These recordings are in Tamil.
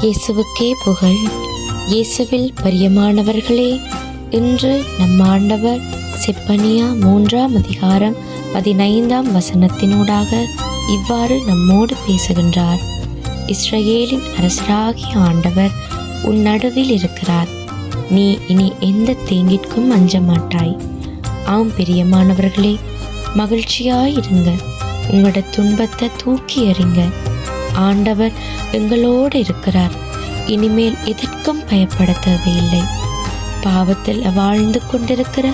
இயேசுவுக்கே புகழ். இயேசுவில் பிரியமானவர்களே, இன்று நம் ஆண்டவர் செப்பனியா 3ஆம் அதிகாரம் 15ஆம் வசனத்தினூடாக இவ்வாறு நம்மோடு பேசுகின்றார். இஸ்ரவேலின் அரசராகிய ஆண்டவர் உன் நடுவில் இருக்கிறார். நீ இனி எந்த தீங்கிற்கும் அஞ்ச மாட்டாய். ஆம் பிரியமானவர்களே, மகிழ்ச்சியாயிருங்க. உங்களோட துன்பத்தை தூக்கி எறிங்க. ஆண்டவர் எங்களோடு இருக்கிறார். இனிமேல் எதற்கும் பயப்பட தேவையில்லை. பாவத்தில் வாழ்ந்து கொண்டிருக்கிற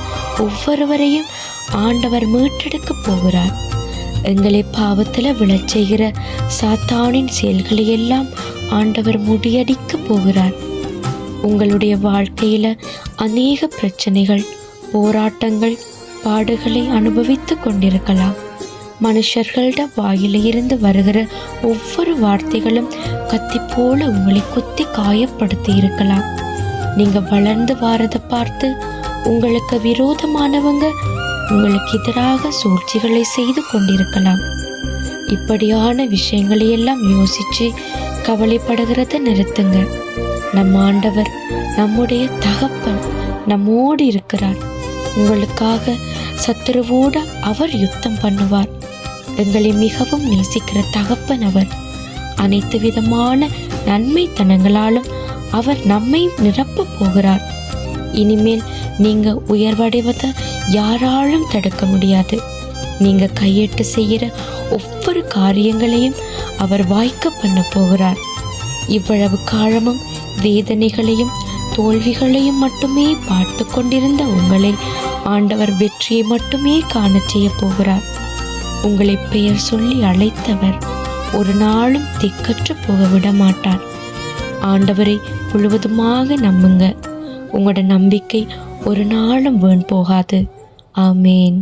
ஒவ்வொருவரையும் ஆண்டவர் மீட்டெடுக்க போகிறார். எங்களை பாவத்தில் விழச் செய்கிற சாத்தானின் செயல்களை எல்லாம் ஆண்டவர் முறியடிக்க போகிறார். உங்களுடைய வாழ்க்கையில அநேக பிரச்சனைகள், போராட்டங்கள், பாடுகளை அனுபவித்து கொண்டிருக்கலாம். மனுஷர்களோட வாயில இருந்து வருகிற ஒவ்வொரு வார்த்தைகளும் கத்தி போல உங்களை குத்தி காயப்படுத்தி இருக்கலாம். நீங்க வளர்ந்து வாரதை பார்த்து உங்களுக்கு விரோதமானவங்க உங்களுக்கு எதிராக சூழ்ச்சிகளை செய்து கொண்டிருக்கலாம். இப்படியான விஷயங்களை எல்லாம் யோசிச்சு கவலைப்படுகிறத நிறுத்துங்க. நம் ஆண்டவர், நம்முடைய தகப்பன் நம்மோடு இருக்கிறார். உங்களுக்காக சத்துருவோடு அவர் யுத்தம் பண்ணுவார். எங்களை மிகவும் நேசிக்கிற தகப்பன் அவர். அனைத்து விதமான நன்மைத்தனங்களாலும் அவர் நம்மை நிரப்ப போகிறார். இனிமேல் நீங்க உயர்வடைவதை யாராலும் தடுக்க முடியாது. நீங்க கையிட்டு செய்கிற ஒவ்வொரு காரியங்களையும் அவர் வாய்க்க பண்ண போகிறார். இவ்வளவு காலமும் வேதனைகளையும் தோல்விகளையும் மட்டுமே பார்த்து கொண்டிருந்த உங்களை ஆண்டவர் வெற்றியை மட்டுமே காண செய்ய போகிறார். உங்களை பெயர் சொல்லி அழைத்தவர் ஒரு நாளும் திக்கற்று போக விட மாட்டார். ஆண்டவரை முழுவதுமாக நம்புங்க. உங்களோட நம்பிக்கை ஒரு நாளும் வீண் போகாது. ஆமேன்.